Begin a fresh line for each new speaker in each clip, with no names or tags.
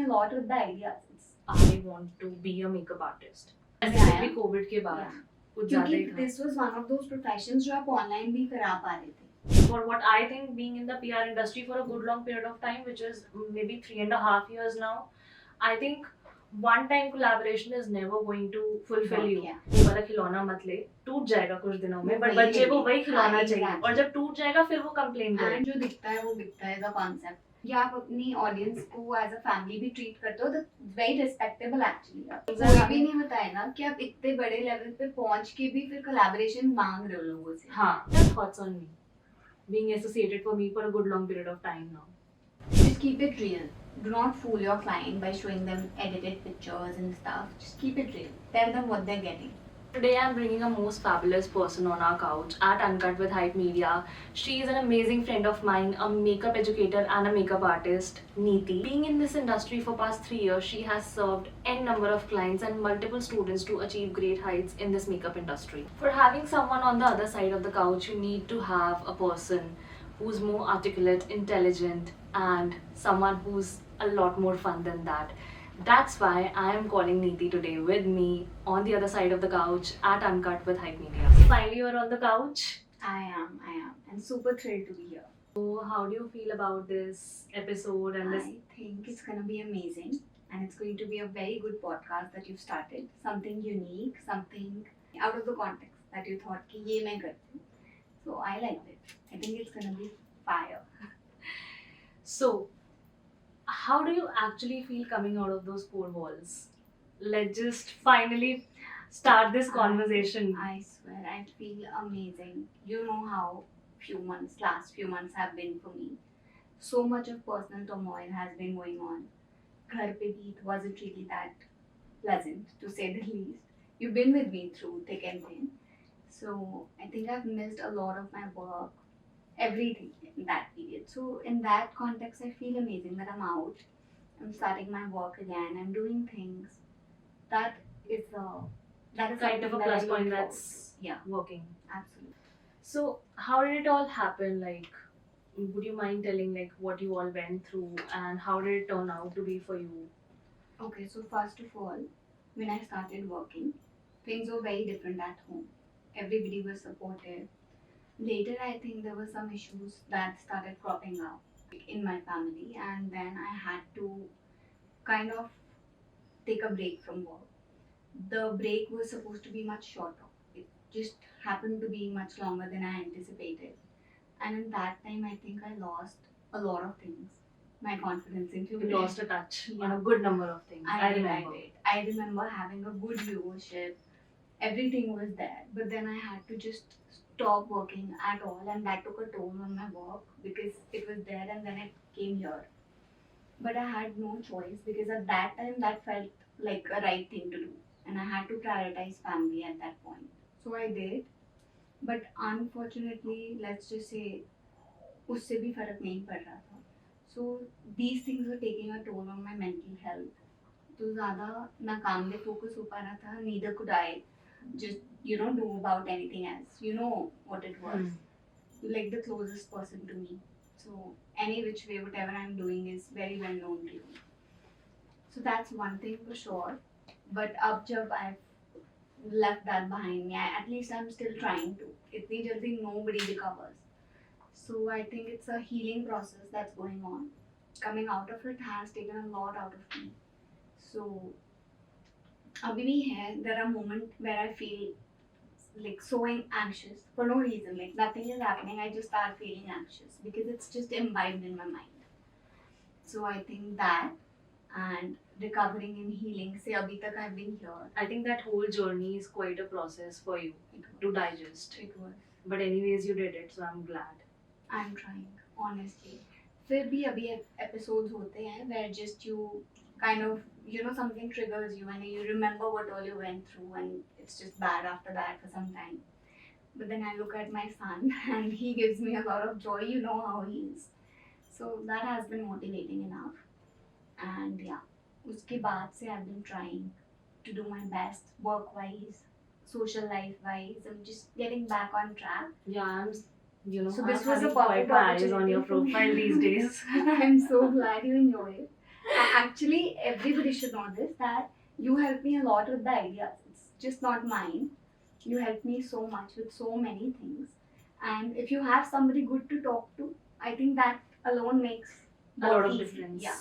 a lot with the ideas.
I want to be a makeup artist. Especially COVID के बाद
Yeah.
कुछ ज़्यादा
क्योंकि
ही था.
this was one of those professions जो आप online भी करा पा रहे थे.
For what I think, being in the PR industry for a good long period of time, which is maybe 3.5 years now, I think one-time collaboration is never going to fulfill you.
Yeah.
वो वाला खिलौना मत ले, टूट जाएगा कुछ दिनों में, but बच्चे को वही खिलौना चाहिए, और जब टूट जाएगा फिर वो complain करेगा.
And जो दिखता है वो बिकता है, the concept. या आप अपनी ऑडियंस को एज अ फैमिली भी ट्रीट करते हो, तो वेरी रिस्पेक्टेबल एक्चुअली. कोई भी नहीं बताएगा कि आप इतने बड़े लेवल पे पहुंच के भी फिर कोलैबोरेशन मांग रहे हो लोगों से.
हाँ, your thoughts on me being associated for me for a good long period of time now.
Just keep it real. Do not fool your client by showing them edited pictures and stuff. Just keep it real. Tell them what they're getting.
Today I'm bringing a most fabulous person on our couch at Uncut with Hypmedia. She is an amazing friend of mine, a makeup educator and a makeup artist, Neeti. Being in this industry for past 3 years, she has served n number of clients and multiple students to achieve great heights in this makeup industry. For having someone on the other side of the couch, you need to have a person who's more articulate, intelligent, and someone who's a lot more fun than that. That's why I am calling Neeti today with me on the other side of the couch at Uncut with Hypmedia. Finally, you're on the couch.
I am. And super thrilled to be here.
So, how do you feel about this episode and this?
I think it's going to be amazing. And it's going to be a very good podcast that you've started. Something unique, something out of the context that you thought कि ये मैं करती हूँ. So I liked it. I think it's going to be fire.
So, how do you actually feel coming out of those four walls? Let's just finally start this conversation.
I swear, I feel amazing. You know how last few months have been for me. So much of personal turmoil has been going on. Ghar pe bhi it wasn't really that pleasant, to say the least. You've been with me through thick and thin. So I think I've missed a lot of my work, everything in that period. So in that context, I feel amazing that I'm out. I'm starting my work again. I'm doing things. That is
Kind of a plus point that's working.
Absolutely.
So, how did it all happen? Like, would you mind telling like what you all went through and how did it turn out to be for you?
Okay, so first of all, when I started working, things were very different at home. Everybody was supportive. Later, I think there were some issues that started cropping up in my family, and then I had to kind of take a break from work. The break was supposed to be much shorter. It just happened to be much longer than I anticipated. And in that time, I think I lost a lot of things. My confidence included.
You lost a touch on a good number of things. I remember.
I remember having a good viewership. Everything was there. But then I had to just stop working at all. And that took a toll on my work because it was there and then it came here. But I had no choice because at that time that felt like a right thing to do. And I had to prioritize family at that point. So I did. But unfortunately, let's just say, उससे भी फर्क नहीं पड़ रहा था. So these things were taking a toll on my mental health. तो ज़्यादा ना काम में focus हो पा रहा था. Neither could I just do about anything else. You know what it was. Like the closest person to me. So any which way, whatever I'm doing is very well known to you. So that's one thing for sure. But अब जब I've left that behind me, at least I'm still trying to. इतनी जल्दी nobody recovers. So I think it's a healing process that's going on. Coming out of it has taken a lot out of me. So अभी भी है. There are moments where I feel like so anxious for no reason. Like nothing is happening. I just start feeling anxious because it's just imbibed in my mind. So I think that and recovering and healing. Say abhi tak I've been here.
I think that whole journey is quite a process for you to digest.
It was.
But anyways, you did it, so I'm glad.
I'm trying, honestly. फिर भी अभी episodes होते हैं where just you kind of something triggers you and you remember what all you went through and it's just bad after that for some time. But then I look at my son and he gives me a lot of joy. You know how he is. So that has been motivating enough. And yeah, उसके बाद से I've been trying to do my best work-wise, social life-wise. I'm just getting back on track.
Yeah,
so this was a
quite my eyes on your profile these days.
I'm so glad you enjoy it. Actually, everybody should know this, that you help me a lot with the ideas. It's just not mine. You help me so much with so many things. And if you have somebody good to talk to, I think that alone makes
A lot
work
of
easy.
difference.
Yeah.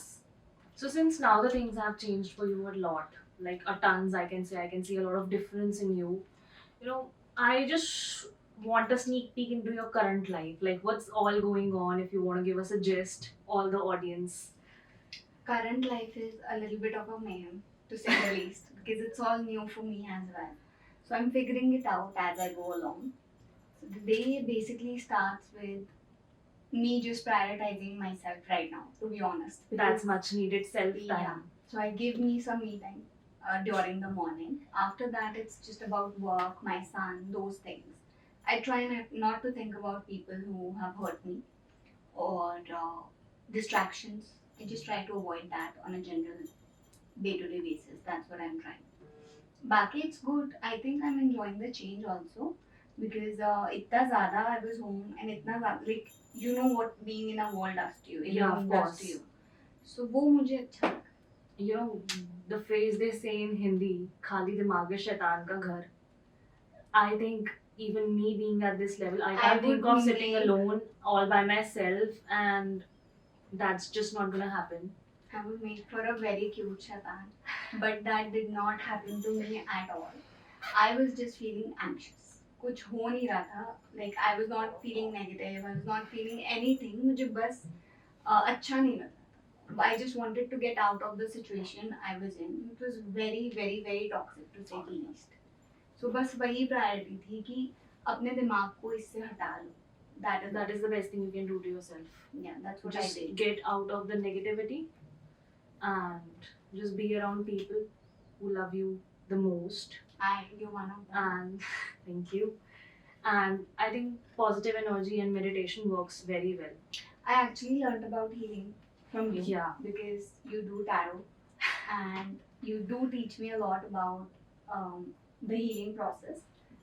So since now the things have changed for you a lot, like a tons, I can see a lot of difference in you. You know, I just want a sneak peek into your current life. Like, what's all going on? If you want to give us a gist, all the audience.
Current life is a little bit of a mayhem, to say the least, because it's all new for me as well. So I'm figuring it out as I go along. So the day basically starts with me just prioritizing myself right now, to be honest.
That's
Because
much needed self time.
yeah, so I give me some me time during the morning. After that, it's just about work, my son, those things. I try not to think about people who have hurt me or distractions. I just try to avoid that on a general day-to-day basis. That's what I'm trying. Baki, it's good. I think I'm enjoying the change also because इतना ज़्यादा I was home and इतना ज़्यादा like you know what being in a wall does to you, in
Yeah,
a
of
room does
course.
to you. So वो मुझे अच्छा लगा.
You know, the phrase they say in Hindi, "खाली दिमाग है शैतान का घर." I think even me being at this level, I can't think
would
of sitting
make-
alone all by myself, and that's just not gonna happen.
I would make for a very cute shaitan, but that did not happen to me at all. I was just feeling anxious. कुछ हो नहीं रहा था. Like I was not feeling negative. I was not feeling anything. मुझे बस अच्छा नहीं लग रहा था. I just wanted to get out of the situation I was in. It was very, very, very toxic to say the least. So बस वही priority थी कि अपने दिमाग को इससे हटा लो.
That is the best thing you can do to yourself.
Yeah, that's what
Just
I did.
get out of the negativity and just be around people who love you the most.
You're one of them.
And thank you. And I think positive energy and meditation works very well.
I actually learned about healing from you.
Yeah.
Because you do tarot and you do teach me a lot about the healing process.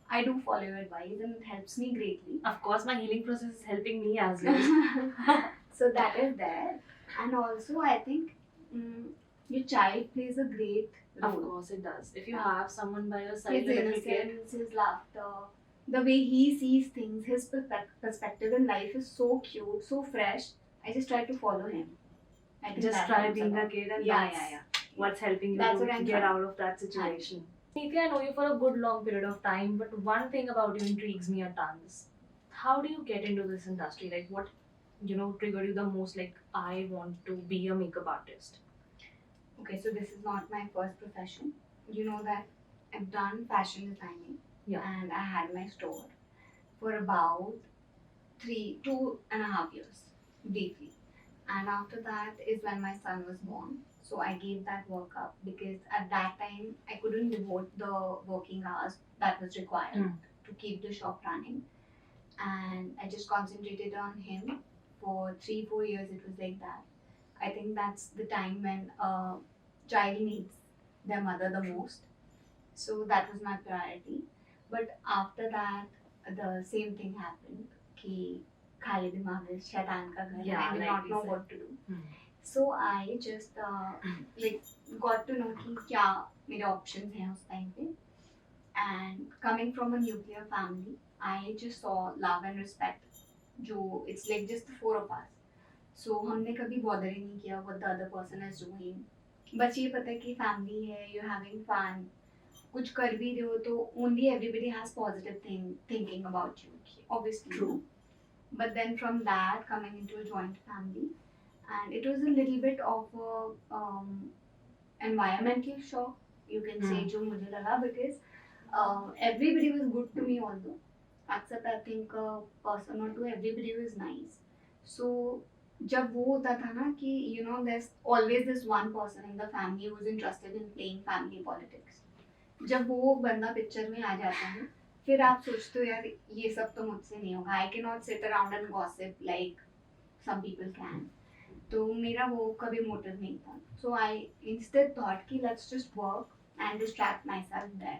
I do follow your advice and it helps me greatly.
Of course, my healing process is helping me as well.
So that is there. And also, I think your child plays a great role.
Of course, it does. If you have someone by your side,
His
like a little kid,
innocence, his laughter, the way he sees things, his perspective in life is so cute, so fresh. I just try to follow him. I think
just
that
try
helps
being a
lot.
kid, and
Yeah,
that's
yeah.
what's helping you
That's what
to
I'm
get
trying.
out of that situation. Neeti, I know you for a good long period of time, but one thing about you intrigues me a tons. How do you get into this industry? Like, what triggered you the most? Like, I want to be a makeup artist.
Okay, so this is not my first profession. You know that I've done fashion designing.
Yeah.
And I had my store for about 2.5 years, briefly. And after that is when my son was born. So I gave that work up because at that time I couldn't devote the working hours that was required to keep the shop running. And I just concentrated on him for 3-4 years. It was like that. I think that's the time when a child needs their mother the most. So that was my priority. But after that, the same thing happened. कि खाली दिमाग है शैतान का घर.
Yeah,
I did
like
not
we
know
said.
what to do. So I just like got to know कि क्या मेरे options हैं उस time पे. And coming from a nuclear family, I just saw love and respect. जो it's like just the 4 of us. So हमने कभी bother ही नहीं किया what the other person is doing. बस ये पता है कि family है, you're having fun. कुछ कर भी रहे हो तो only everybody has positive thinking about you. Obviously.
True.
But then from that, coming into a joint family, and it was a little bit of a environmental shock, you can say, जो मुझे लगा because everybody was good to me although. Except I think a person or two, everybody was nice. So जब वो होता था ना कि there's always this one person in the family who is interested in playing family politics. जब वो बंदा picture में आ जाता है फिर आप सोचते हो यार ये सब तो मुझसे नहीं होगा. I cannot sit around and gossip like some people can. तो मेरा वो कभी मोटिव नहीं था. So I instead thought कि let's just work and distract myself there.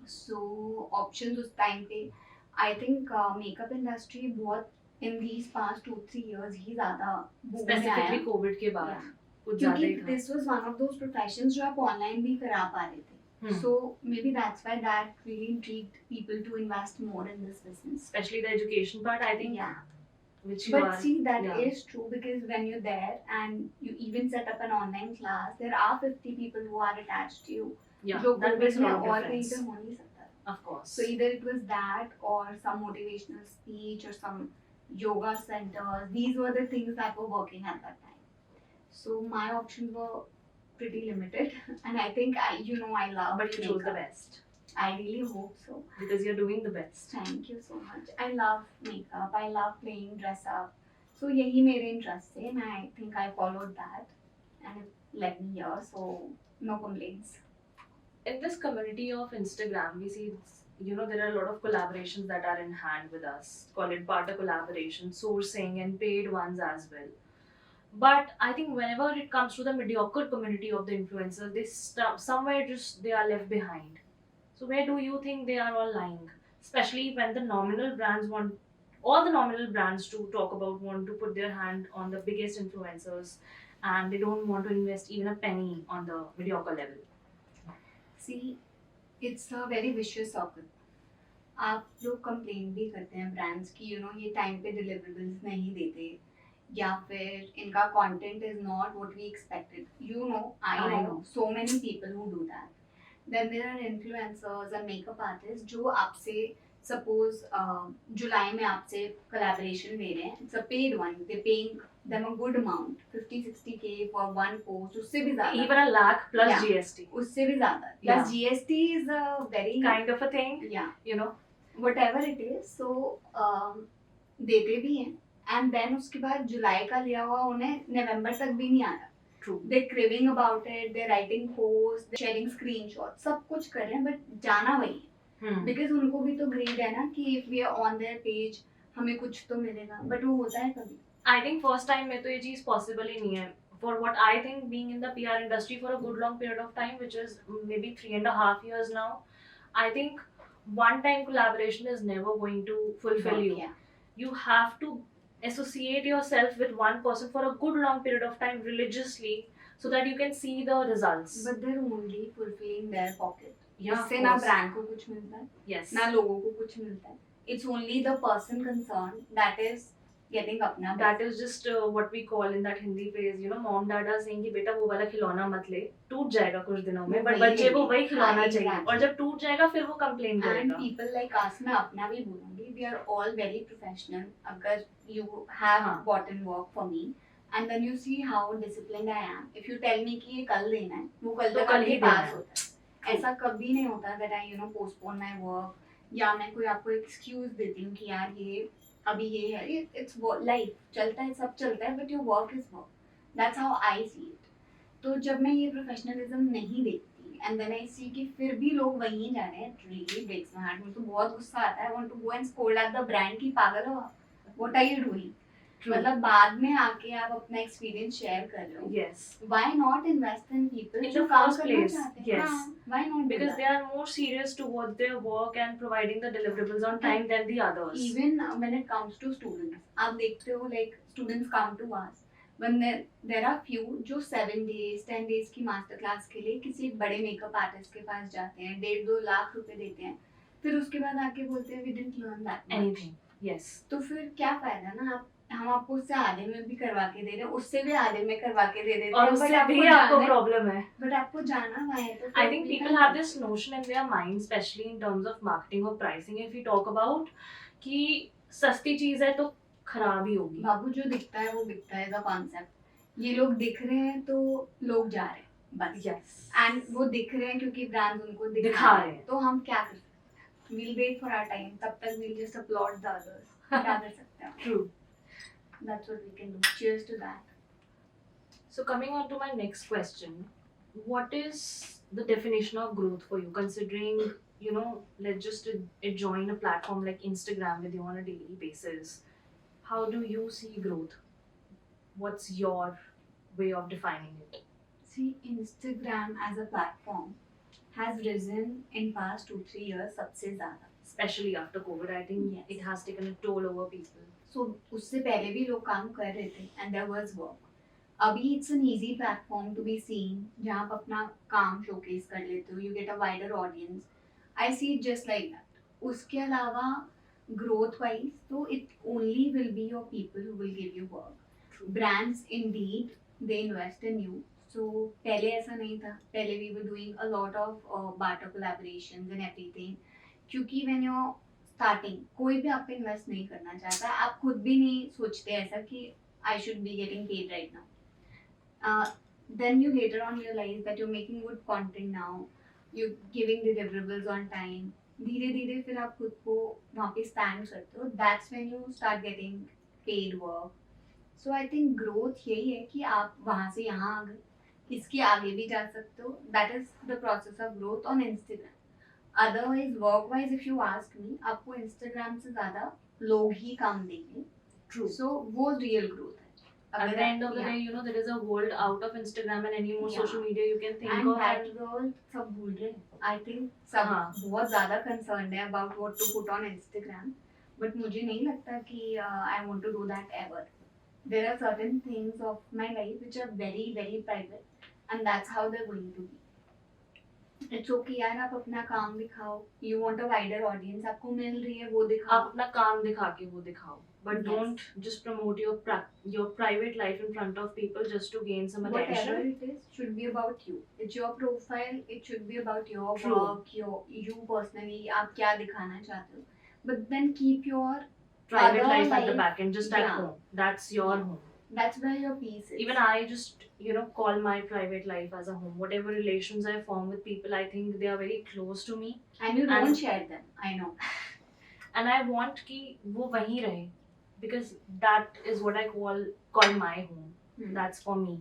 So options उस टाइम पे I think makeup industry बहुत in these past 2-3 years ही ज़्यादा boom में
Specifically
आया.
COVID के बाद
Yeah.
कुछ ज़्यादा
क्योंकि
ही था.
this was one of those professions जो आप online भी करा पा रहे थे. So maybe that's why that really intrigued people to invest more in this business.
Especially the education part, I think.
Yeah.
Which you
But
are.
see, that
yeah.
is true because when you're there and you even set up an online class, there are 50 people who are attached to you.
Yeah,
जो
that makes a
COVID में
lot of
और कहीं
difference.
पे हो नहीं सकता.
Of course.
So either it was that or some motivational speech or some yoga centers. These were the things that were working at that time. So my options were pretty limited, and I think I love.
But you chose the best.
I really hope so.
Because you're doing the best.
Thank you so much. I love makeup. I love playing dress up. So यही मेरे interest थे, and I think I followed that, and it led me here. So no complaints.
In this community of Instagram, we see, there are a lot of collaborations that are in hand with us. Call it barter collaboration, sourcing, and paid ones as well. But I think whenever it comes to the mediocre community of the influencers, somewhere just they are left behind. So where do you think they are all lying? Especially when the nominal brands all the nominal brands to talk about want to put their hand on the biggest influencers, and they don't want to invest even a penny on the mediocre level.
See, it's a very vicious circle. आप लोग complain भी करते हैं brands की ये time पे deliverables नहीं देते या फिर इनका content is not what we expected I know so many people who do that then there are influencers and makeup artist जो आपसे सपोज जुलाई में आपसे कोलैबोरेशन ले रहे हैं it's a paid one they paying them a good amount 50-60K for one post उससे भी ज़्यादा
even a lakh plus
Yeah.
GST
उससे भी ज़्यादा plus GST is a very
kind of a thing.
yeah whatever it is so देते भी हैं and then उसके बाद जुलाई का लिया हुआ उन्हें नवंबर तक भी नहीं आ रहा.
True.
They're craving about it, they're writing posts, they're sharing screenshots, सब कुछ कर रहे हैं but जाना वही है. Because उनको भी तो greed है ना कि if we are on their page हमें कुछ तो मिलेगा but वो होता है कभी.
I think first time में तो ये चीज़ possible ही नहीं है. For what I think, being in the PR industry for a good long period of time, which is maybe 3.5 years now, I think one-time collaboration is never going to fulfill you.
Yeah.
You have to associate yourself with one person for a good long period of time religiously so that you can see the results.
But they're only fulfilling their pocket.
Yeah,
इससे ना brand को कुछ मिलता है
yes.
ना लोगों को कुछ मिलता है. It's only the person concerned that is getting अपना.
That is just what we call in that Hindi phrase, mom dad are saying कि बेटा वो वाला खिलौना मत ले, टूट जाएगा कुछ दिनों में, but बच्चे को वही खिलौना चाहिए और जब टूट जाएगा फिर वो कंप्लेन करेगा.
And people like us, मैं अपना भी बोलूँगी, we are all very professional. अगर you have bought in work for me and then you see how disciplined I am, if you tell me कि ये कल देना है, वो कल तक आपके पास होता है. ऐसा कभी नहीं होता that I postpone my work या मैं कोई आपको excuse देती हूँ कि यार ये अभी ये है. It's life, चलता है, सब चलता है, but your work is work. That's how I see it. तो जब मैं ये professionalism नहीं देखती and then I see कि फिर भी लोग वहीं जा रहे हैं, it really breaks my heart. मुझे तो बहुत गुस्सा आता है. I want to go and scold at the brand की पागल हो, what are you doing? मतलब बाद में आके आप अपना एक्सपीरियंस शेयर कर रहे हो.
Yes.
Why not invest in people
In
जो
the
काम
first
करना
place,
चाहते हैं?
yes.
हाँ, why not?
Because they are more serious towards their work and providing the deliverables on time than the others.
Even when it comes to students, आप देखते हो like students come to us. When there are few जो 7 days, 10 days की master class के लिए किसी बड़े makeup artist के पास जाते हैं, 1.5-2 लाख रुपए देते हैं, फिर उसके बाद आके बोलते हैं we didn't learn that much.
Anything. Yes.
तो फिर क्या फायदा ना हम आपको उससे आधे में भी करवा के दे रहे हैं, उससे भी आधे में करवा के दे देते हैं
और उससे भी आपको प्रॉब्लम है.
बट आपको जाना वहाँ है तो
I think people have this notion in their mind, especially in terms of marketing or pricing. If we talk about कि सस्ती चीज है तो खराब ही होगी.
बाबू जो दिखता है वो बिकता है, द कॉन्सेप्ट. ये लोग दिख रहे हैं तो लोग जा रहे हैं बस.
Yes.
एंड वो दिख रहे हैं क्योंकि ब्रांड उनको
दिखा रहे हैं.
तो हम क्या कर सकते हैं? We'll wait for our time. तब तक we'll just applaud the others. क्या कर सकते हैं?
True.
That's what we can do. Cheers to that.
So coming on to my next question, what is the definition of growth for you? Considering, let's just join a platform like Instagram with you on a daily basis. How do you see growth? What's your way of defining it?
See, Instagram as a platform has risen in past 2-3 years सबसे ज़्यादा.
Especially after COVID, I think
Yes.
it has taken a toll over people.
सो उससे पहले भी लोग काम कर रहे थे एंड देयर वाज वर्क. अभी it's an easy platform to be seen जहाँ आप अपना काम शोकेस कर लेते हो, you get a wider audience. I see it just like that. उसके अलावा ग्रोथ वाइज तो it only will be your people who will give you work. Brands indeed they invest in you. So पहले ऐसा नहीं था. पहले we were doing a lot of barter collaborations and everything. क्योंकि when you starting कोई भी आप पे इन्वेस्ट नहीं करना चाहता. आप खुद भी नहीं सोचते ऐसा कि I should be getting paid right now. Then you later on realize that you're making good content now, you're giving the deliverables on time. धीरे धीरे फिर आप खुद को वहाँ पे stand करते हो. That's when you start getting paid work. So I think growth यही है कि आप वहाँ से यहाँ आ गए, इसके आगे भी जा सकते हो. That is the process of growth on Instagram. Otherwise work wise if you ask me, आपको Instagram से ज़्यादा लोग ही काम देंगे.
True.
So वो real growth है.
At the end of the day, there is a world out of Instagram and any more social media you can think
and
of.
that girl सब भूल रहे हैं. I think सब बहुत ज़्यादा concerned है about what to put on Instagram. But मुझे नहीं लगता कि I want to do that ever. There are certain things of my life which are very very private, and that's how they're going to be. It's okay यार, आप अपना काम दिखाओ. You want a wider audience, आपको मिल रही है वो दिखाओ.
आप अपना काम दिखा के वो दिखाओ. But
Yes.
don't just promote your private life in front of people just to gain some
Whatever
attention.
it is should be about you. It's your profile. It should be about your
True.
work, you personally. आप क्या दिखाना चाहते हो? But then keep your
Private
other
life at the
life-
back end, just at
Yeah.
home. That's your
Yeah.
home.
That's where your peace is.
Even I just call my private life as a home. Whatever relations I form with people, I think they are very close to me,
and you don't
and-
share them. I know.
and I want कि वो वहीं रहे, because that is what I call my home. That's for me.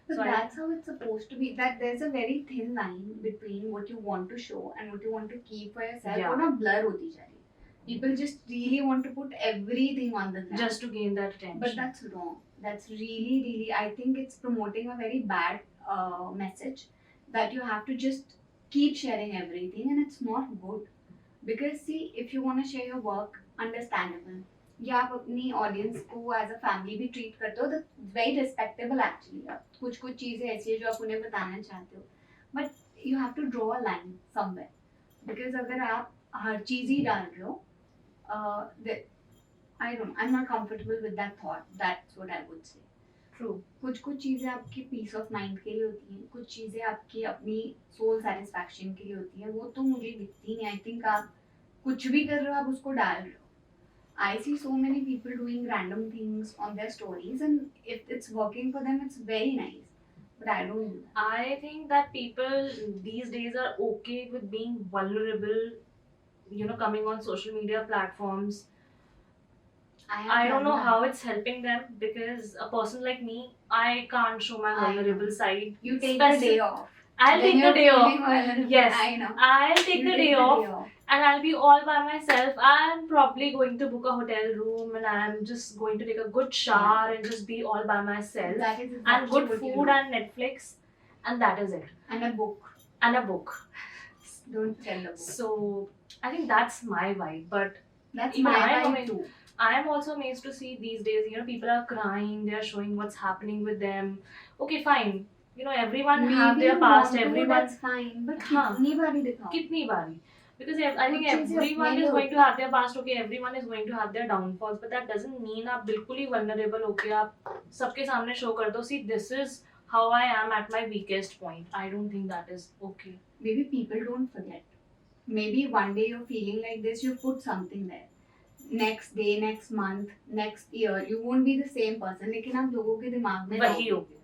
But
So
that's how it's supposed to be. That there's a very thin line between what you want to show and what you want to keep for yourself.
Yeah.
वो ना blur होती जा रही है. People just really want to put everything on the gram.
just to gain that attention.
But that's wrong. That's really, I think it's promoting a very bad message that you have to just keep sharing everything, and it's not good. Because see, if you want to share your work, understandable. या आप अपनी audience को as a family भी treat करते हो, तो very respectable actually. कुछ कुछ चीज़ें ऐसी है जो आप उन्हें बताना चाहते हो, but you have to draw a line somewhere. Because अगर आप हर चीज़ ही डाल रहे हो, I'm not comfortable with that thought. That's what I would say.
True.
कुछ कुछ चीज़ें आपकी पीस ऑफ माइंड के लिए होती हैं, कुछ चीज़ें आपकी अपनी सोल सेटिस्फैक्शन के लिए होती हैं. वो तो मुझे दिखती नहीं. आई थिंक आप कुछ भी कर रहे हो, आप उसको डाल रहे हो. I see so many people doing random things on their stories, and if it's working for them, it's very nice. But I don't do that.
I think that people these days are okay with being vulnerable, coming on social media platforms. I don't know how it's helping them, because a person like me, I can't show my
I
vulnerable side.
You take the day off.
I'll
When
take the
you're
day off.
feeling vulnerable,
Yes.
I know.
I'll take
You
the day off. And I'll be all by myself. I'm probably going to book a hotel room, and I'm just going to take a good shower and just be all by myself.
That is
And
exactly
good
what you
food
do.
and Netflix, and that is it.
And a book.
And a book.
Don't tell the book.
So I think that's my vibe. But
That's
even
my
I
vibe
know
too.
I'm also amazed to see these days, people are crying, they're showing what's happening with them. Okay, fine. Everyone
Maybe
have their
you
past,
want to,
everyone.
that's fine. But
हाँ.
कितनी बारी दिखाओ?
कितनी बारी? Because I think
कुछ चीज़ें
everyone
अपने
is
लिए
going to have their past, okay, everyone is going to have their downfalls, but that doesn't mean आप बिल्कुल ही vulnerable होके आप सबके सामने show कर दो. See, this is how I am at my weakest point. I don't think that is okay.
Maybe people don't forget. Maybe one day you're feeling like this, you put something there. Next day, next month, next year, you won't be the same person. लेकिन आप लोगों के दिमाग में
वही हो गया.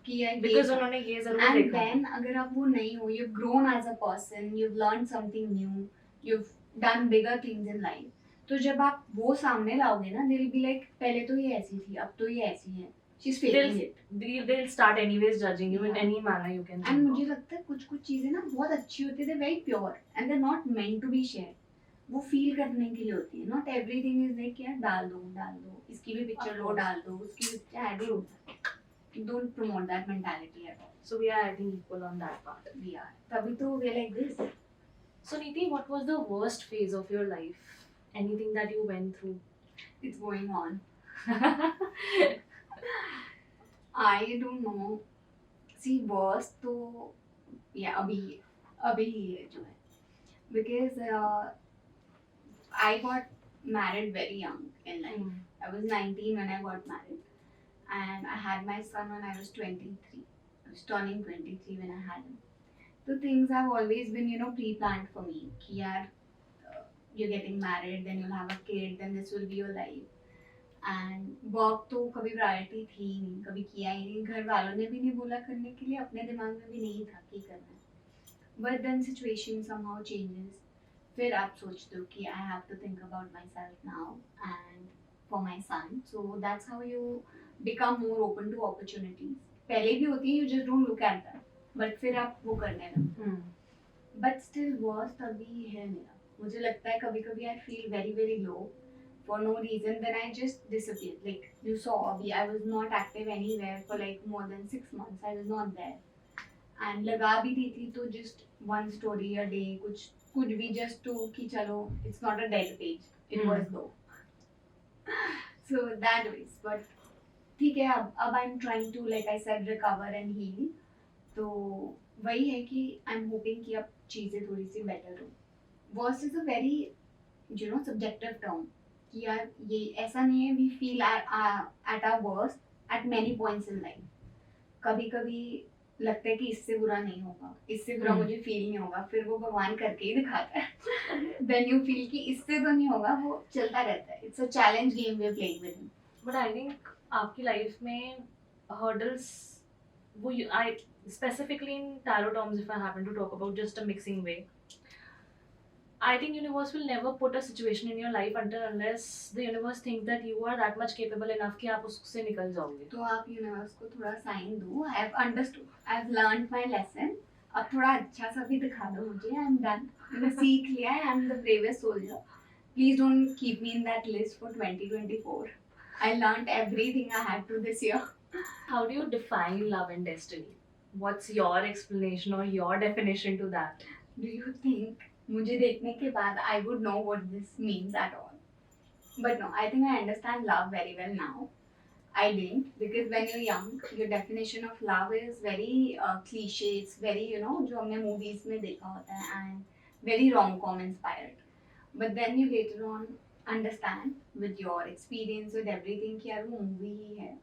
कि यार ये
Because
था.
उन्होंने ये जरूर
And
देखा.
then अगर आप वो नहीं हो, you've grown as a person, you've learned something new, you've done bigger things in life. तो जब आप वो सामने लाओगे ना, they'll be like, पहले तो ये ऐसी थी, अब तो ये ऐसी है. She's faking it.
They'll start anyways judging you in
Yeah.
any manner you can
And
think
मुझे
of.
लगता है कुछ कुछ चीज़ें ना बहुत अच्छी होती है, they're very pure and they're not meant to be shared. वो फील करने के लिए होती है. Not everything is like यार डाल दो, इसकी भी पिक्चर
Of
लो,
course.
डाल दो, उसकी भी picture add low. Don't promote that mentality at all.
So we are, I think, equal on that part.
We are. तभी तो we're like this.
So Neeti, what was the worst phase of your life? Anything that you went through?
It's going on. I don't know. See, worst तो yeah अभी अभी ही है जो है because I got married very young in life. I was 19 when I got married, and I had my son when I was 23. I was turning 23 when I had him. So things have always been, pre-planned for me. कि यार, you're getting married, then you'll have a kid, then this will be your life. And work तो कभी priority थी ही नहीं, कभी किया ही नहीं, घर वालों ने भी नहीं बोला करने के लिए, अपने दिमाग में भी नहीं था कि करना है. But then situation somehow changes. फिर आप सोचते हो कि I have to think about myself now and for my son. So that's how you become more open to opportunities. पहले भी होती है, you just don't look at that, but फिर आप वो करने लगते. बट स्टिल वर्स्ट अभी है मेरा. मुझे लगता है कभी कभी I feel very very low for no reason, then I just disappeared. Like you saw, I was not active anywhere for like more than 6 months. I was not there. And लगा भी दी थी तो just one story a day, कुछ भी just to कि चलो, it's not a dead page. It was though. So that ways. But ठीक है, अब I'm trying to, like I said, recover and heal. तो वही है कि I'm hoping कि अब चीज़ें थोड़ी सी better हो. Worst is a very, subjective term. कि यार ये ऐसा नहीं है. We feel at our worst at many points in life. कभी कभी लगता है कि इससे बुरा नहीं होगा, इससे बुरा मुझे फील नहीं होगा, फिर वो भगवान करके ही दिखाता है. देन यू फील कि इससे तो नहीं होगा, वो चलता रहता है. It's a challenge game we are playing with him.
But I think आपकी लाइफ में हर्डल्स वो I specifically in tarot terms if I happen to talk about just a mixing way. I think universe will never put a situation in your life until unless the universe thinks that you are that much capable enough कि आप उससे निकल जाओगे.
तो आप universe को थोड़ा sign दो. I have understood, I have learned my lesson. अब थोड़ा अच्छा सा भी दिखा दो मुझे. I am done. मैंने सीख लिया है. I am the bravest soldier. Please don't keep me in that list for 2024. I learned everything I had to this year.
How do you define love and destiny? What's your explanation or your definition to that?
Do you think मुझे देखने के बाद I would know what this means at all? But no, I think I understand love very well now. I didn't, because when you're young, your definition of love is very cliche. It's very, जो हमने movies में देखा होता है, and very rom-com inspired. But then you later on understand with your experience with everything कि यार वो movie ही है.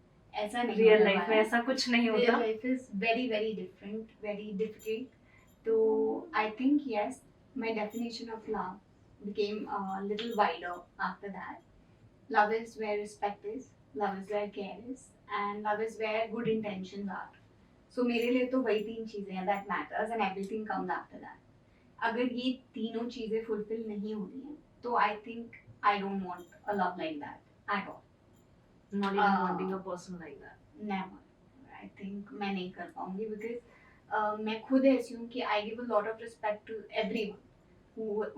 ऐसा नहीं
Real
होने
life
वाला
में
है.
ऐसा कुछ नहीं होता.
Real life is very very different, very difficult. So I think yes, my definition of love became a little wider after that. Love is where respect is, love is where care is, and love is where good intentions are. So मेरे लिए तो वही तीन चीजें हैं that matters, and everything comes after that. अगर ये तीनों चीजें fulfill नहीं हो रही हैं, तो I think I don't want a love like that at all.
Not even wanting a person like that.
Never. I think मैं नहीं कर पाऊंगी because मैं खुद ऐसी हूँ कि I give a lot of respect to everyone,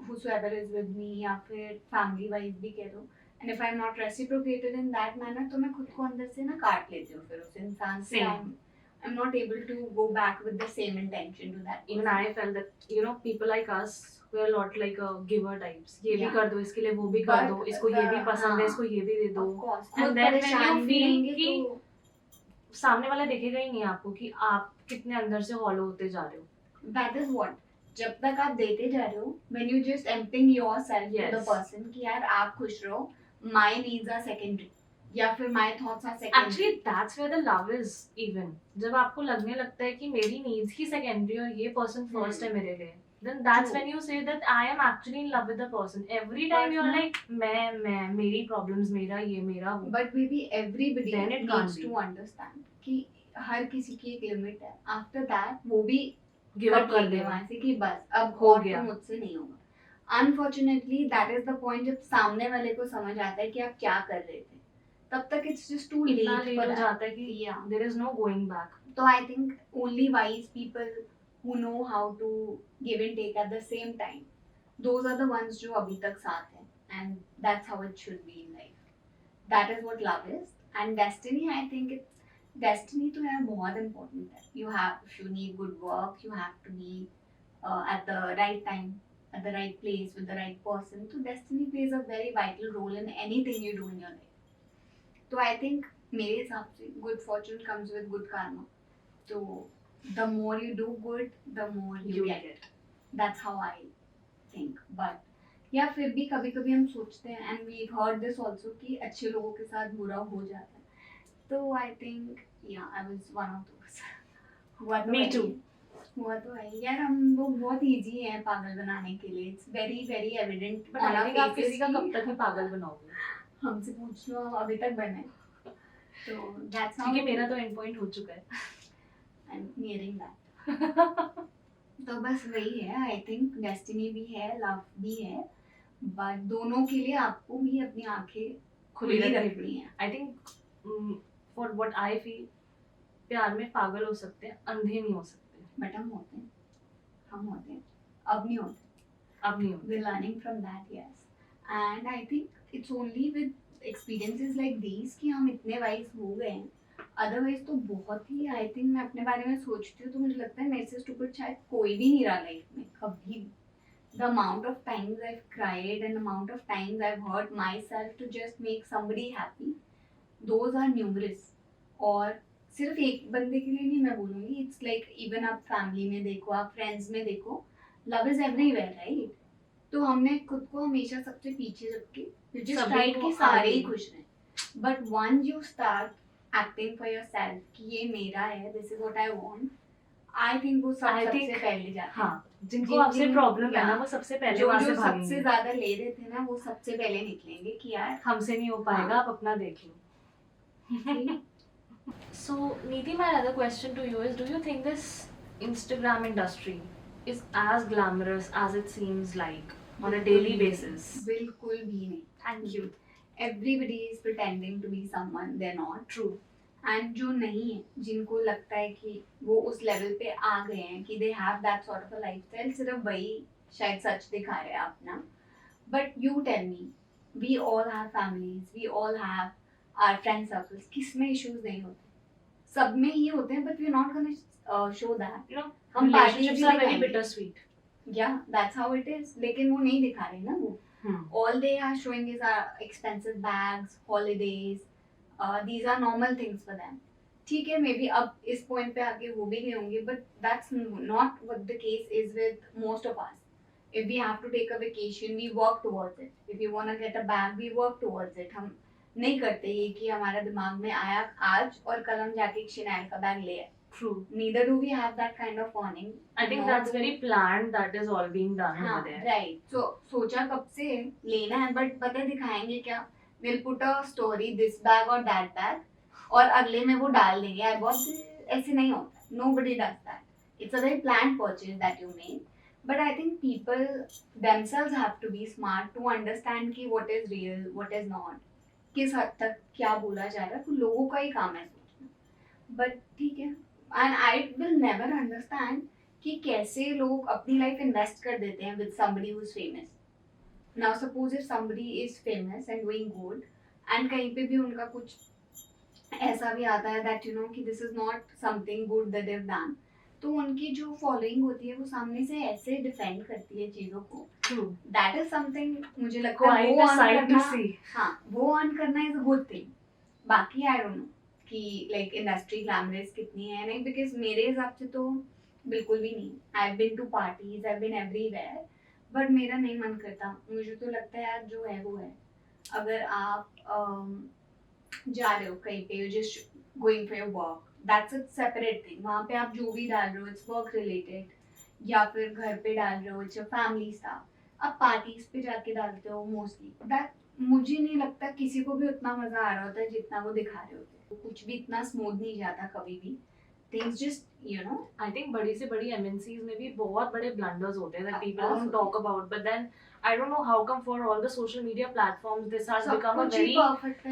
whosoever is with me, या फिर family wise भी कह दो. And if I'm not reciprocated in that manner, तो मैं खुद को अंदर से ना काट लेती हूँ फिर उस इंसान से. I'm not able to go back with the same intention to that person.
Even I felt that people like us we're a lot like a giver types. ये भी कर दो, इसके लिए वो भी कर दो, इसको ये भी पसंद है, इसको ये भी दे दो.
Of course.
And then when you feel कि
तो
सामने वाला देखेगा ही नहीं आपको कि आप कितने अंदर से हॉलो होते जा रहे हो.
That is what. जब तक आप देते जा रहे हो, when you just emptying yourself to the person कि यार आप खुश रहो, my needs are secondary, या फिर my thoughts are secondary.
Actually that's where the love is even. जब आपको लगने लगता है कि मेरी needs ही secondary और ये person first है मेरे लिए, then that's when you say that I am actually in love with the person. Every time you're like मैं मेरी problems, मेरा ये मेरा वो.
But maybe everybody
Then it
needs
can't
to
be.
understand कि हर किसी की एक लिमिट है. After that वो भी
Give up कर दे
वहाँ से कि बस अब
हो
और
गया.
तो मुझसे नहीं होगा. Unfortunately that is the point जब सामने वाले को समझ आता है कि आप क्या कर रहे थे, तब तक it's just too late
इतना
for
लेट हो
that.
जाता है कि
Yeah.
there is no going back.
So I think only wise people who know how to give and take at the same time, those are the ones जो अभी तक साथ हैं, and that's how it should be in life. That is what love is. And destiny, I think destiny तो यार बहुत important है. You have, if you need good work, you have to be at the right time, at the right place with the right person. So destiny plays a very vital role in anything you do in your life. तो I think मेरे हिसाब से good Fortune comes with good karma. तो the more you do good, the more you get. That's how I think. But या फिर भी कभी कभी हम सोचते हैं and we heard this also कि अच्छे लोगों के साथ बुरा हो जाता है. तो आई थिंक या I was one of those. हुआ तो
Me
है.
too.
हुआ तो है यार. हम लोग बहुत इजी हैं पागल बनाने के लिए. It's very very evident.
But I think आप किसी का कब तक ही पागल बनाओगे.
हमसे पूछ लो, अभी तक बने. तो दैट्स हाउ.
ठीक है, मेरा तो एंड पॉइंट हो चुका है.
I am nearing that. तो बस वही है. आई थिंक डेस्टिनी भी है, लव भी है, बट दोनों के लिए आपको भी अपनी आंखें खुली रखनी है.
I think for what I feel, प्यार में पागल हो सकते हैं, अंधे नहीं हो सकते.
बट हम होते हैं. अब नहीं होते. We're learning from that, yes. And I think it's only with experiences like these कि हम इतने वाइज हो गए हैं. अदरवाइज तो बहुत ही आई थिंक मैं अपने बारे में सोचती हूँ तो मुझे लगता है मेरे से स्टूपिड शायद कोई भी नहीं रहा लाइफ में कभी भी. The amount of times I've cried and amount of times I've hurt myself to just make somebody happy, those are numerous. और सिर्फ एक बंदे के लिए नहीं मैं बोलूँगी. इट्स लाइक इवन आप फैमिली में देखो, आप फ्रेंड्स में देखो, लव इज एवरीवेयर, राइट? तो हमने खुद को हमेशा सबसे पीछे रख के जस्ट ट्राइड कि सारे ही खुश रहें. But one you start acting for yourself कि ये मेरा है, this is what I want, I think वो सबसे पहले जाते हैं.
हाँ, जिनको आपसे प्रॉब्लम है ना, वो सबसे पहले वहां से भागेंगे.
सबसे ज्यादा ले रहे थे ना, वो सबसे पहले निकलेंगे कि यार
हमसे नहीं हो पाएगा, आप अपना देख लो. So, Neeti, my other question to you is, do you think this Instagram industry is as glamorous as it seems like on a daily basis?
बिल्कुल भी नहीं.
Thank you.
Everybody is pretending to be someone they're not.
True.
And जो नहीं है, जिनको लगता है कि वो उस लेवल पे आ गए हैं कि they have that sort of a lifestyle, सिर्फ वही शायद सच दिखा रहे हैं अपना. But you tell me, we all have families, we all have our friend circles. किसमें issues नहीं होते? सब में ही होते हैं, but we're not gonna show that.
You know,
हम
relationships are very bittersweet.
Yeah, that's how it is. लेकिन वो नहीं दिखा रहे ना वो. All they are showing is our expensive bags, holidays. These are normal things for them. ठीक है, maybe अब इस point पे आके हो भी गए होंगे, but that's not what the case is with most of us. If we have to take a vacation, we work towards it. If we want to get a bag, we work towards it. हम नहीं करते ये कि हमारा दिमाग में आया आज और कल हम जाके एक Chanel का बैग ले आए.
True.
Neither do we have that kind of earning.
I think that's very planned. That is all being done over there.
Right. So सोचा कब से लेना है, but पता है दिखाएंगे क्या? We'll put a story this bag or that bag, और अगले में वो डाल देंगे. I bought this. ऐसे नहीं होता. Nobody does that. It's a very planned purchase that you made. But I think people themselves have to be smart to understand कि what is real, what is not. किस हद तक क्या बोला जा रहा है, तो लोगों का ही काम है सोचना. बट ठीक है, and I will never understand कि कैसे लोग अपनी लाइफ इन्वेस्ट कर देते हैं with somebody who is famous. Now suppose if somebody is famous and doing good and कहीं पे भी उनका कुछ ऐसा भी आता है दैट यू नो कि this is not something good that they have done, तो उनकी जो फॉलोइंग होती है वो सामने से ऐसे डिफेंड करती है चीजों को. दैट इज समथिंग मुझे लगता है वो अर्न करना, हाँ वो अर्न करना इज अ गुड थिंग. बाकी आई डोंट नो कि लाइक इंडस्ट्री ग्लैमरस कितनी है नहीं, बिकॉज मेरे हिसाब से तो बिल्कुल भी नहीं. I have been to parties, I have been everywhere, but मेरा नहीं मन करता. मुझे तो लगता है यार जो है वो है. अगर आप जा रहे हो कहीं पे, you just going for your work, that's a separate thing. वहाँ पे आप जो भी डाल रहे हो इट्स वर्क रिलेटेड, या फिर घर पे डाल रहे हो इट्स योर फैमिली स्टाफ. आप पार्टीज पे जाके डालते हो मोस्टली. दैट मुझे नहीं लगता किसी को भी उतना मजा आ रहा होता है जितना वो दिखा रहे होते हैं. कुछ भी इतना स्मूथ नहीं जाता कभी भी. Things just you know,
I think बड़ी से बड़ी MNCs में भी बहुत बड़े ब्लंडर्स होते हैं that people don't talk about, but then I don't know how come for all the social media platforms this has become a very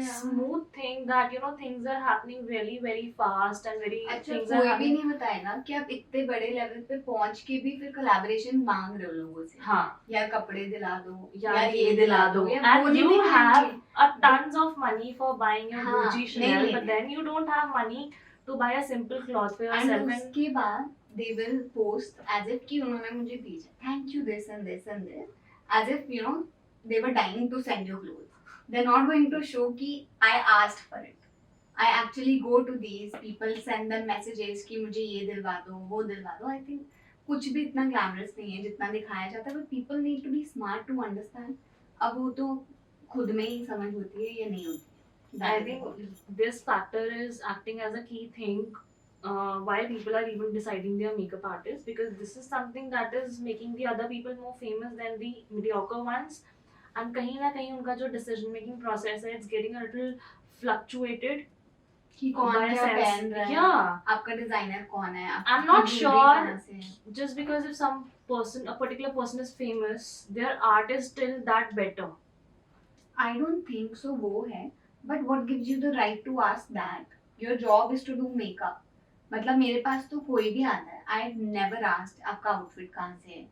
smooth thing that you know things are happening really very fast and very things are
कोई भी
happening.
नहीं बताएगा कि आप इतने बड़े level पे पहुंच के भी फिर कोलैबोरेशन मांग रहे हो लोगों से.
हाँ,
यार कपड़े दिला दो,
यार ये दिला दो, and you have a tons of money for buying your Gucci Chanel, but then you don't have money to buy a simple cloth for yourself.
And उसके बाद they will post as if कि उन्होंने मुझे भेजा thank you this and this and this, as if you know they were dying to send you clothes. They're not going to show कि I asked for it. I actually go to these people, send them messages कि मुझे ये दिलवा दो वो दिलवा दो. I think कुछ भी इतना glamorous नहीं है जितना दिखाया जाता है, but people need to be smart to understand. अब वो तो खुद में ही समझ होती है या नहीं होती है.
I think this factor is acting as a key thing why people are even deciding their makeup artist, because this is something that is making the other people more famous than the mediocre ones, and कहीं ना कहीं उनका जो decision making process है it's getting a little fluctuated
कि कौन
by a
क्या
sense.
पहन रहा है,
Yeah,
आपका डिजाइनर कौन है,
I'm not
आपकी
sure
jewelry कहाँ से है.
just because if some person, a particular person is famous, their art is still that better.
I don't think so वो है, but what gives you the right to ask that? Your job is to do makeup. मतलब मेरे पास तो कोई भी आता है, I've never asked आपका आउटफिट कहाँ से है,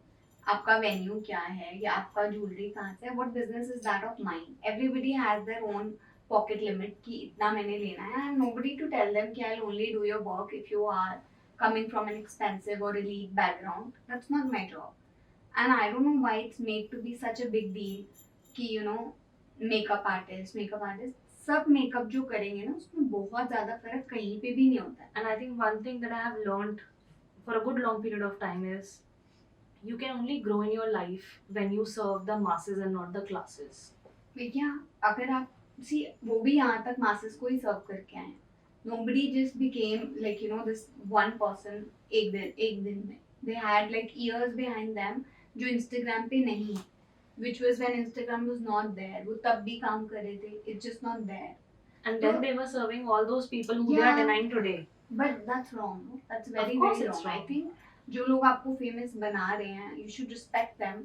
आपका वेन्यू क्या है या आपका ज्वेलरी कहाँ से है. What business is that of mine? Everybody has their own pocket limit कि इतना मैंने लेना है, and nobody to tell them कि I'll only do your work if you are coming from an expensive or elite background. That's not my job. And I don't know why it's made to be such a big deal कि you know makeup artist सब makeup जो करेंगे ना उसमें बहुत ज्यादा फर्क कहीं पे भी नहीं होता है.
And I think one thing that I have learned for a good long period of time is you can only grow in your life when you serve the masses and not the classes.
भैया अगर आप सी वो भी यहाँ तक masses को ही सर्व करके आए. Nobody just became like you know this one person एक दिन में. They had like years behind them जो Instagram पे नहीं है. Which was when Instagram was not there. वो तब भी काम कर रहे थे. It's just not there.
And then they were serving all those people who they
Yeah.
are denying today.
But that's wrong. No? That's very
Of course
very
it's
wrong. I
wrong.
think जो लोग आपको famous बना रहे हैं, you should respect them.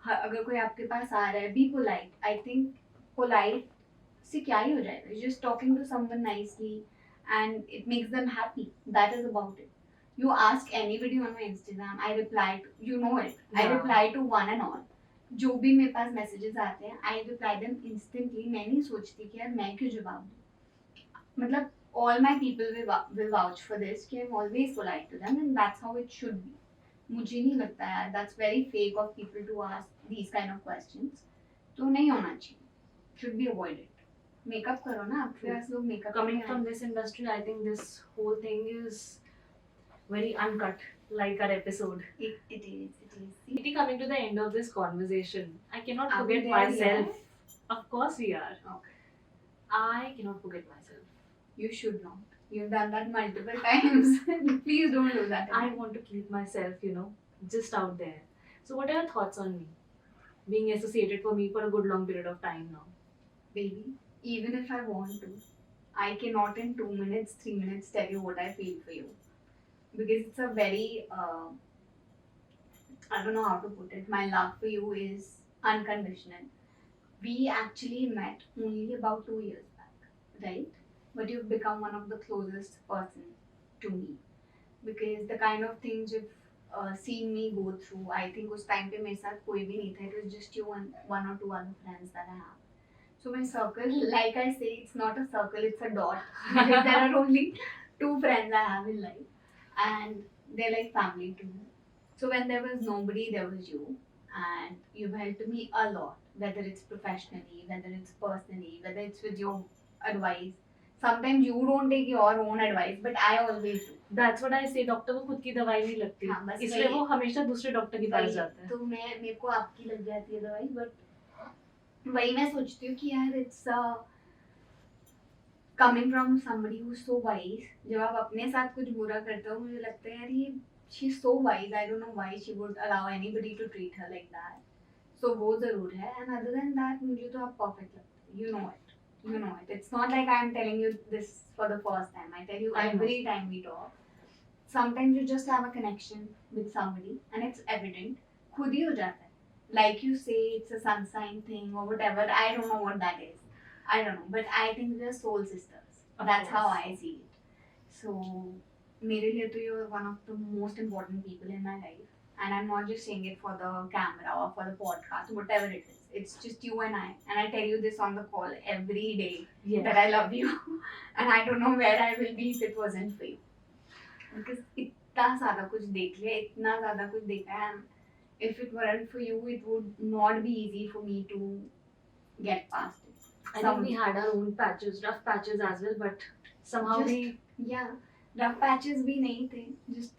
अगर कोई आपके पास आ रहा है, be polite. I think polite से क्या ही हो जाएगा? You're just talking to someone nicely, and it makes them happy. That is about it. You ask anybody on my Instagram, I reply to, you know it. I
Yeah.
reply to one and all. जो भी मेरे पास messages आते हैं I reply them instantly. मैं नहीं सोचती कि यार मैं क्यों जवाब दूँ. मतलब all my people will vouch for this कि I'm always polite to them and that's how it should be. मुझे नहीं लगता यार that's very fake of people to ask these kind of questions. तो नहीं होना चाहिए. Should be avoided. मेकअप करो ना, आपके पास लोग makeup
Coming from this industry, I think this whole thing is very uncut, like our episode.
it is.
Neeti, coming to the end of this conversation, I cannot
Are we
forget
there
myself.
yet?
Of course we are.
Okay.
I cannot forget myself.
You should not. You've done that multiple times. Please don't do that
I
again.
want to keep myself, just out there. So what are your thoughts on me? Being associated for me for a good long period of time now.
Baby, even if I want to, I cannot in 2 minutes, 3 minutes tell you what I feel for you. Because it's a very, I don't know how to put it. My love for you is unconditional. We actually met only about 2 years back, right? But you've become one of the closest person to me. Because the kind of things you've seen me go through, I think उस time पे मेरे साथ कोई भी नहीं था. It was just you and one or two other friends that I have. So my circle, like I say, it's not a circle, it's a dot. Because there are only 2 friends I have in life. And they're like family to me. So when there was nobody, there was you. And you've helped me a lot. Whether it's professionally, whether it's personally, whether it's with your advice. Sometimes you don't take your own advice, but I always do.
That's what I say. Doctor को खुद की दवाई नहीं लगती,
हाँ, बस
इसलिए
वही-
वो हमेशा दूसरे डॉक्टर के पास जाता है.
तो मेरे को आपकी लग जाती है दवाई, बट वही मैं सोचती हूँ कि यार it's coming from somebody who so wise. जब आप अपने साथ कुछ बुरा करते हो मुझे लगता है यार ये she is so wise. I don't know why she would allow anybody to treat her like that. So वो जरूर है. एंड अदर देन दैट मुझे तो आप परफेक्ट लगते हो. You know it. It's not like I'm telling you this for the first time. I tell you
I know.
every time we talk. Sometimes you just have a connection with somebody and it's evident. खुद ही हो जाता है. Like you say, it's a sun sign thing or whatever. I don't know what that is. I don't know. But I think we're soul sisters. That's how I see it. So, मेरे लिए तो you're one of the most important people in my life. And I'm not just saying it for the camera or for the podcast, whatever it is. It's just you and I. And I tell you this on the call every day that I love you. And I don't know where I will be if it wasn't for you. Because इतना ज़्यादा कुछ देख लिया, इतना ज़्यादा कुछ देखा है. If it weren't for you, it would not be easy for me to get past it.
I think we had our own patches, rough patches as well, but somehow
yeah, rough patches भी नहीं थे. Just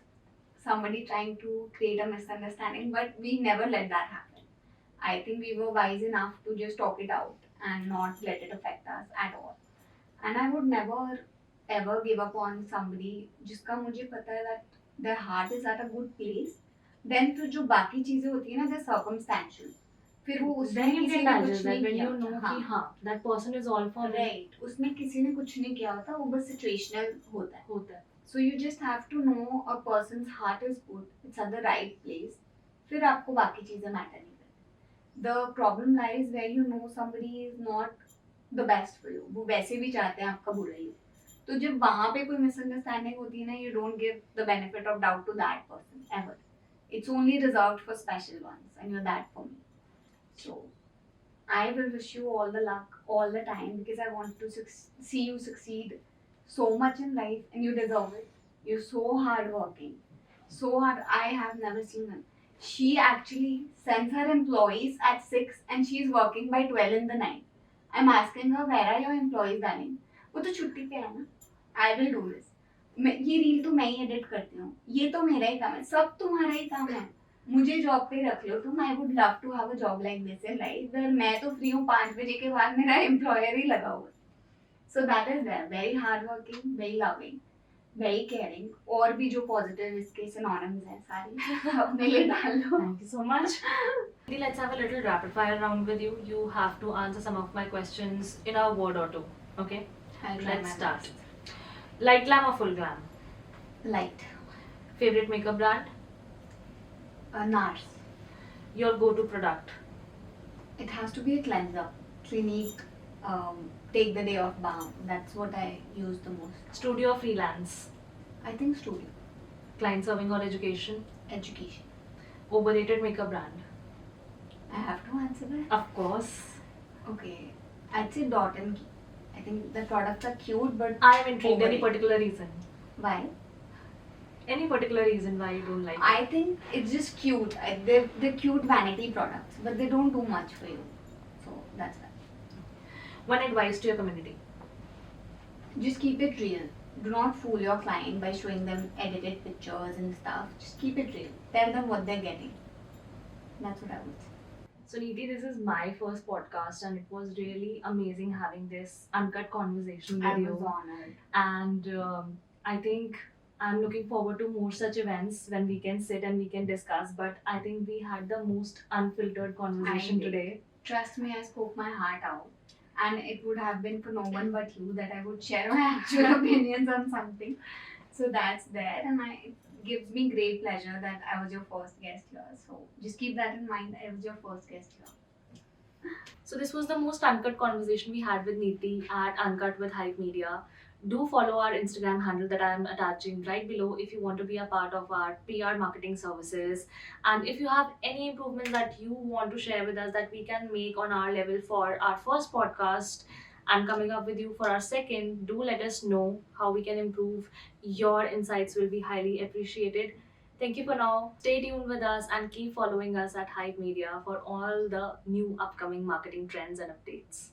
somebody trying to create a misunderstanding, but we never let that happen. I think we were wise enough to just talk it out and not let it affect us at all. And I would never ever give up on somebody जिसका मुझे पता है that their heart is at a good place. Then फिर जो बाकी चीजें होती है ना, they're circumstantial. फिर वो उसमें
then you
किसी
get
ने
digest
कुछ
that
नहीं
when
किया
you know
होता.
कि हाँ that person is all for me.
Right. उसमें किसी ने कुछ नहीं किया होता, वो बस situational होता है. So you just have to know a person's heart is good, it's at the right place. फिर आपको बाकी चीजें matter नहीं करती. The problem lies where you know somebody is not the best for you. वो वैसे भी चाहते हैं आपका बुरा ही हो. तो जब वहाँ पे कोई misunderstanding होती है ना, you don't give the benefit of doubt to that person ever. It's only reserved for special ones, and you're that for me. So I will wish you all the luck all the time because I want to see you succeed so much in life, and you deserve it. You're so hardworking, so hard. I have never seen her. She actually sends her employees at 6 and she's working by 12 in the night. I'm asking her, where are your employees darling? वो तो छुट्टी पे है ना. I will do this. ये reel तो मैं ही edit करती हूँ, ये तो मेरा ही काम है, सब तुम्हारा ही काम है. मुझे जॉब पे रख लो तुम. I would love to have a job like this in life where मैं तो फ्री हूँ 5 बजे के बाद मेरा एम्प्लॉयर ही लगा हुआ है. So that is there. Very hard working, very loving, very caring. और भी जो पॉजिटिव इसके सिनोनिम्स हैं सारे अपने लिए डाल लो.
Thank you so much. Let's have a little rapid fire round with you. You have to answer some of my questions in a word or two. Okay? Let's start. Light glam or full glam?
Light.
Favorite makeup brand?
NARS.
Your go-to product?
It has to be a cleanser. Clinique, take the day off balm. That's what I use the most.
Studio or freelance?
I think studio.
Client serving or education?
Education.
Overrated makeup brand?
I have to answer that?
Of course.
Okay. I'd say Dot and Key. I think the products are cute, but
I am intrigued. Any particular reason?
why?
Any particular reason why you don't like it?
I think it's just cute. They're cute vanity products, but they don't do much for you. So that's that.
One advice to your community?
Just keep it real. Do not fool your client by showing them edited pictures and stuff. Just keep it real. Tell them what they're getting. That's what I would say.
So Neeti, this is my first podcast and it was really amazing having this uncut conversation with
I
you.
was honored.
And I think I'm looking forward to more such events when we can sit and we can discuss. But I think we had the most unfiltered conversation
I did.
today.
Trust me, I spoke my heart out. And it would have been for no one but you that I would share my actual opinions on something. So that's there. And it gives me great pleasure that I was your first guest here. So just keep that in mind. I was your first guest here.
So this was the most uncut conversation we had with Neeti at Uncut with Hypmedia. Do follow our Instagram handle that I am attaching right below if you want to be a part of our PR marketing services. And if you have any improvements that you want to share with us that we can make on our level for our first podcast and coming up with you for our second, do let us know how we can improve. Your insights will be highly appreciated. Thank you for now. Stay tuned with us and keep following us at Hypmedia for all the new upcoming marketing trends and updates.